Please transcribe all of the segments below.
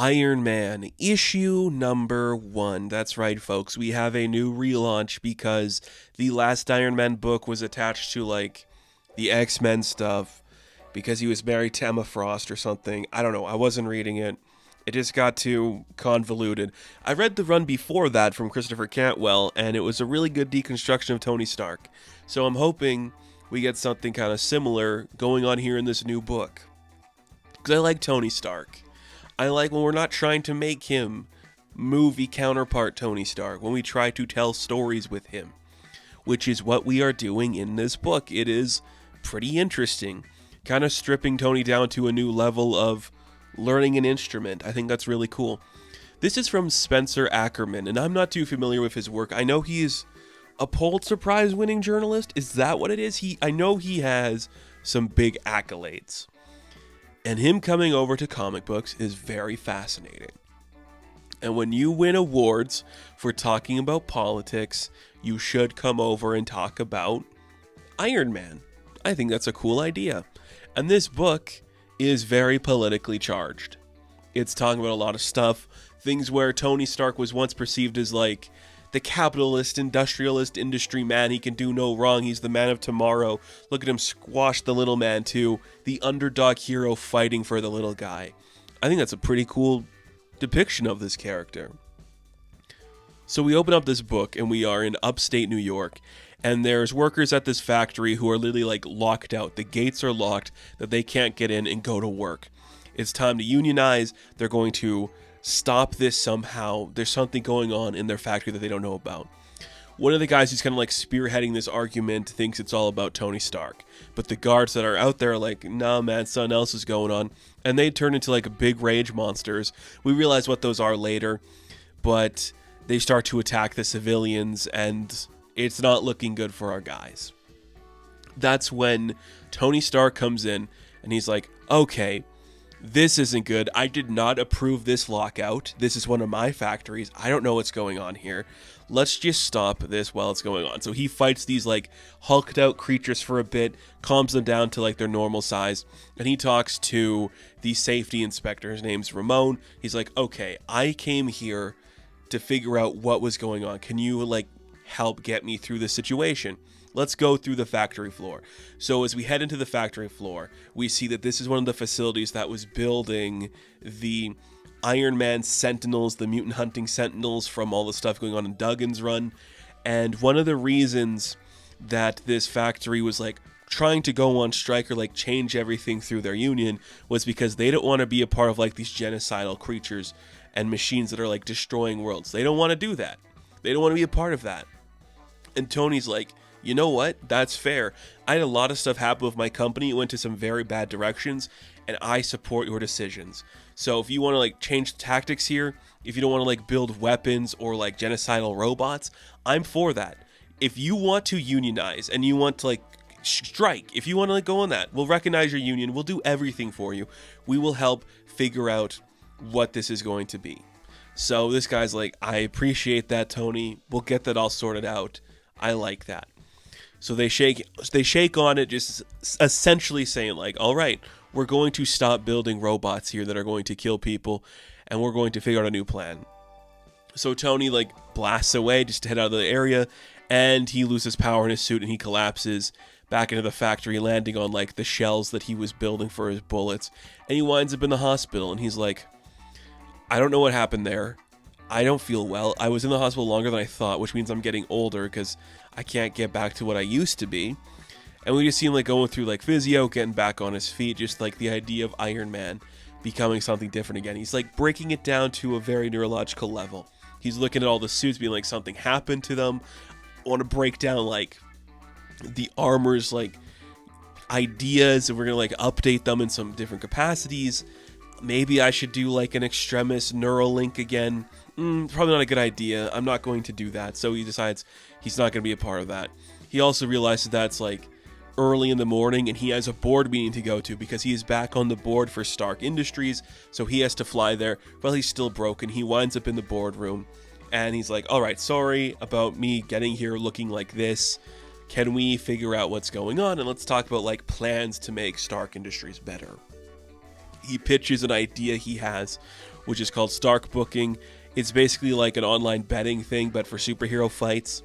Iron Man, issue number 1. That's right, folks. We have a new relaunch because the last Iron Man book was attached to, the X-Men stuff because he was married to Emma Frost or something. I don't know. I wasn't reading it. It just got too convoluted. I read the run before that from Christopher Cantwell, and it was a really good deconstruction of Tony Stark. So I'm hoping we get something kind of similar going on here in this new book. Because I like Tony Stark. I like when we're not trying to make him movie counterpart Tony Stark, when we try to tell stories with him, which is what we are doing in this book. It is pretty interesting, kind of stripping Tony down to a new level of learning an instrument. I think that's really cool. This is from Spencer Ackerman, and I'm not too familiar with his work. I know he's a Pulitzer Prize winning journalist. Is that what it is? I know he has some big accolades. And him coming over to comic books is very fascinating. And when you win awards for talking about politics, you should come over and talk about Iron Man. I think that's a cool idea. And this book is very politically charged. It's talking about a lot of stuff, things where Tony Stark was once perceived as the capitalist, industrialist industry man. He can do no wrong. He's the man of tomorrow. Look at him squash the little man too. The underdog hero fighting for the little guy. I think that's a pretty cool depiction of this character. So we open up this book and we are in upstate New York. And there's workers at this factory who are literally locked out. The gates are locked that they can't get in and go to work. It's time to unionize. They're going to stop this somehow. There's something going on in their factory that they don't know about. One of the guys who's kind of spearheading this argument thinks it's all about Tony Stark. But the guards that are out there are like, nah, man, something else is going on. And they turn into big rage monsters. We realize what those are later. But they start to attack the civilians, and it's not looking good for our guys. That's when Tony Stark comes in, and he's like, okay, this isn't good. I did not approve this lockout. This is one of my factories. I don't know what's going on here. Let's just stop this while it's going on. So he fights these hulked out creatures for a bit, calms them down to their normal size, and he talks to the safety inspector. His name's Ramon. He's like, okay, I came here to figure out what was going on. Can you help get me through this situation? Let's go through the factory floor. So as we head into the factory floor, we see that this is one of the facilities that was building the Iron Man Sentinels, the mutant hunting Sentinels from all the stuff going on in Duggan's run. And one of the reasons that this factory was trying to go on strike or change everything through their union was because they don't want to be a part of these genocidal creatures and machines that are destroying worlds. They don't want to do that. They don't want to be a part of that. And Tony's like, you know what? That's fair. I had a lot of stuff happen with my company. It went to some very bad directions, and I support your decisions. So if you want to change tactics here, if you don't want to build weapons or genocidal robots, I'm for that. If you want to unionize and you want to strike, if you want to go on that, we'll recognize your union. We'll do everything for you. We will help figure out what this is going to be. So this guy's like, I appreciate that, Tony. We'll get that all sorted out. I like that. So they shake on it, just essentially saying all right, we're going to stop building robots here that are going to kill people, and we're going to figure out a new plan. So Tony blasts away just to head out of the area, and he loses power in his suit and he collapses back into the factory, landing on the shells that he was building for his bullets, and he winds up in the hospital. And he's like, I don't know what happened there. I don't feel well. I was in the hospital longer than I thought, which means I'm getting older because I can't get back to what I used to be. And we just see him going through physio, getting back on his feet, just the idea of Iron Man becoming something different again. He's breaking it down to a very neurological level. He's looking at all the suits being something happened to them. I want to break down the armor's ideas, and we're gonna update them in some different capacities. Maybe I should do an extremis neural link again. Probably not a good idea. I'm not going to do that. So he decides he's not going to be a part of that. He also realizes that's early in the morning and he has a board meeting to go to because he is back on the board for Stark Industries. So he has to fly there. Well, he's still broken. He winds up in the boardroom and he's like, all right, sorry about me getting here looking like this. Can we figure out what's going on? And let's talk about plans to make Stark Industries better. He pitches an idea he has which is called Stark Booking. It's basically like an online betting thing, but for superhero fights.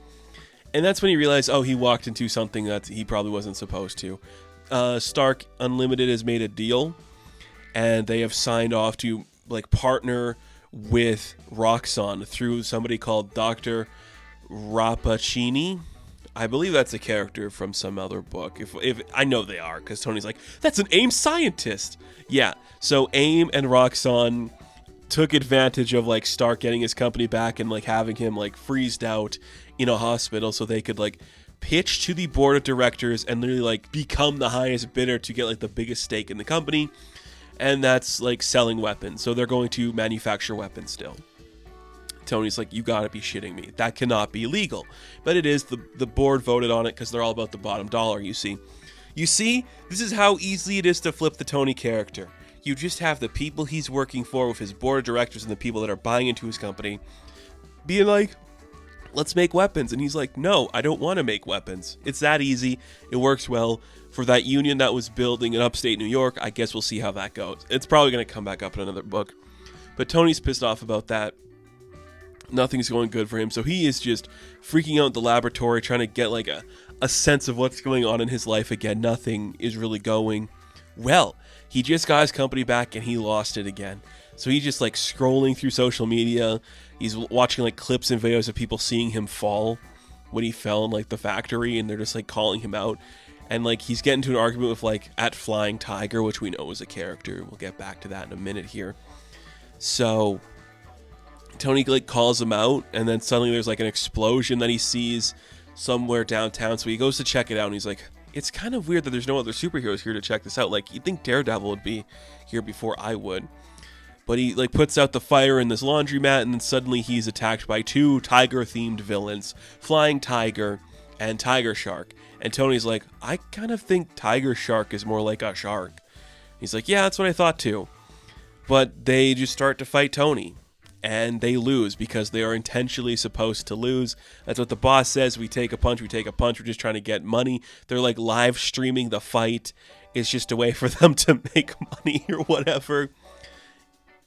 And that's when he realized, oh, he walked into something that he probably wasn't supposed to. Stark Unlimited has made a deal, and they have signed off to like partner with Roxxon through somebody called Dr. Rappaccini. I believe that's a character from some other book. If I know they are, because Tony's like, that's an AIM scientist. Yeah, so AIM and Roxxon took advantage of like Stark getting his company back and like having him like freezed out in a hospital so they could like pitch to the board of directors and literally like become the highest bidder to get like the biggest stake in the company. And that's like selling weapons. So they're going to manufacture weapons still. Tony's like, you gotta be shitting me. That cannot be legal. But it is. The board voted on it because they're all about the bottom dollar, you see. You see, this is how easy it is to flip the Tony character. You just have the people he's working for with his board of directors and the people that are buying into his company being like, let's make weapons. And he's like, no, I don't want to make weapons. It's that easy. It works well. For that union that was building in upstate New York, I guess we'll see how that goes. It's probably going to come back up in another book. But Tony's pissed off about that. Nothing's going good for him. So he is just freaking out in the laboratory, trying to get like a sense of what's going on in his life again. Nothing is really going well. He just got his company back and he lost it again. So he's just like scrolling through social media. He's watching like clips and videos of people seeing him fall when he fell in like the factory, and they're just like calling him out. And like he's getting into an argument with like at Flying Tiger, which we know is a character. We'll get back to that in a minute here. So Tony like calls him out, and then suddenly there's like an explosion that he sees somewhere downtown. So he goes to check it out, and he's like, it's kind of weird that there's no other superheroes here to check this out. Like, you'd think Daredevil would be here before I would. But he like puts out the fire in this laundromat, and then suddenly he's attacked by two tiger-themed villains, Flying Tiger and Tiger Shark. And Tony's like, I kind of think Tiger Shark is more like a shark. He's like, yeah, that's what I thought too. But they just start to fight Tony. And they lose because they are intentionally supposed to lose. That's what the boss says. We take a punch, we take a punch. We're just trying to get money. They're like live streaming the fight. It's just a way for them to make money or whatever.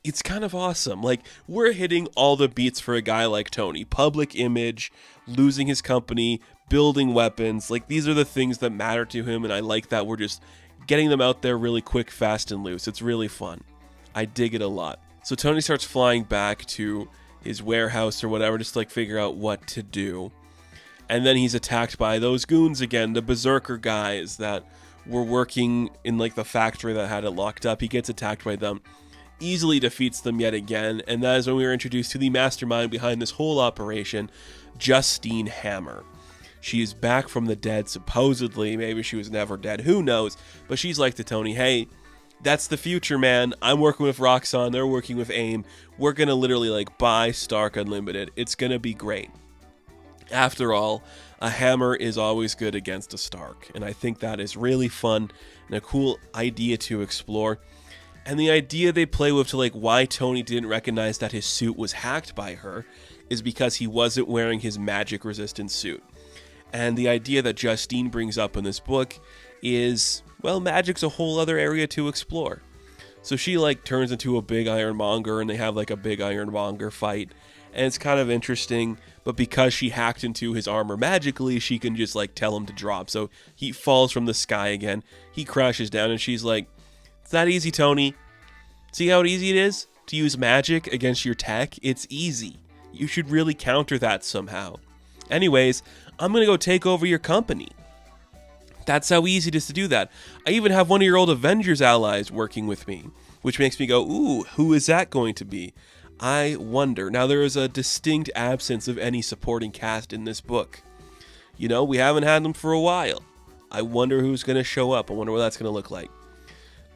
It's kind of awesome. Like, we're hitting all the beats for a guy like Tony. Public image, losing his company, building weapons. Like, these are the things that matter to him. And I like that we're just getting them out there really quick, fast, and loose. It's really fun. I dig it a lot. So Tony starts flying back to his warehouse or whatever, just to like figure out what to do. And then he's attacked by those goons again, the berserker guys that were working in like the factory that had it locked up. He gets attacked by them, easily defeats them yet again. And that is when we were introduced to the mastermind behind this whole operation, Justine Hammer. She is back from the dead, supposedly. Maybe she was never dead, who knows? But she's like to Tony, hey, that's the future, man. I'm working with Roxxon. They're working with AIM. We're going to literally like buy Stark Unlimited. It's going to be great. After all, a hammer is always good against a Stark. And I think that is really fun and a cool idea to explore. And the idea they play with to like why Tony didn't recognize that his suit was hacked by her is because he wasn't wearing his magic resistant suit. And the idea that Justine brings up in this book is, well, magic's a whole other area to explore. So she like turns into a big ironmonger and they have like a big ironmonger fight. And it's kind of interesting, but because she hacked into his armor magically, she can just like tell him to drop. So he falls from the sky again. He crashes down and she's like, it's that easy, Tony. See how easy it is to use magic against your tech? It's easy. You should really counter that somehow. Anyways, I'm going to go take over your company. That's how easy it is to do that. I even have one of your old Avengers allies working with me, which makes me go, ooh, who is that going to be? I wonder. Now, there is a distinct absence of any supporting cast in this book. You know, we haven't had them for a while. I wonder who's going to show up. I wonder what that's going to look like.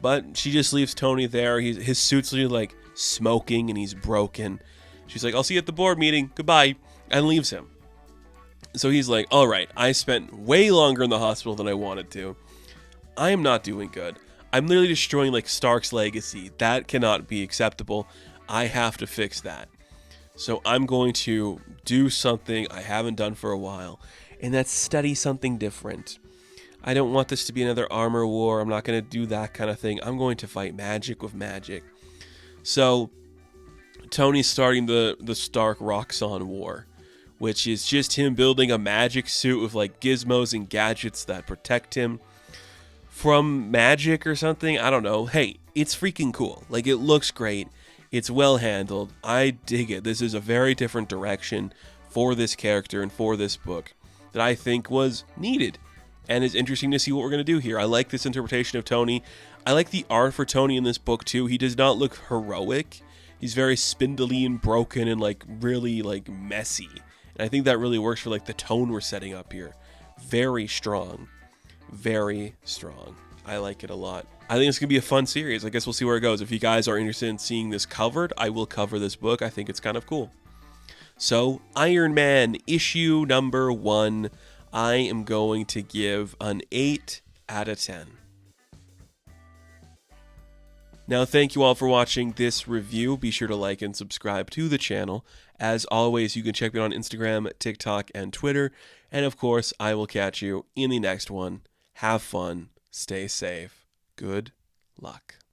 But she just leaves Tony there. His suit's like smoking and he's broken. She's like, I'll see you at the board meeting. Goodbye. And leaves him. So he's like, all right, I spent way longer in the hospital than I wanted to. I am not doing good. I'm literally destroying like Stark's legacy. That cannot be acceptable. I have to fix that. So I'm going to do something I haven't done for a while, and that's study something different. I don't want this to be another armor war. I'm not going to do that kind of thing. I'm going to fight magic with magic. So Tony's starting the Stark-Roxxon War, which is just him building a magic suit with like gizmos and gadgets that protect him from magic or something. I don't know. Hey, it's freaking cool. Like, it looks great. It's well handled. I dig it. This is a very different direction for this character and for this book that I think was needed. And it's interesting to see what we're going to do here. I like this interpretation of Tony. I like the art for Tony in this book too. He does not look heroic. He's very spindly and broken and like really like messy. And I think that really works for like the tone we're setting up here. Very strong. Very strong. I like it a lot. I think it's going to be a fun series. I guess we'll see where it goes. If you guys are interested in seeing this covered, I will cover this book. I think it's kind of cool. So, Iron Man issue number 1, I am going to give an 8 out of 10. Now, thank you all for watching this review. Be sure to like and subscribe to the channel. As always, you can check me out on Instagram, TikTok, and Twitter. And of course, I will catch you in the next one. Have fun. Stay safe. Good luck.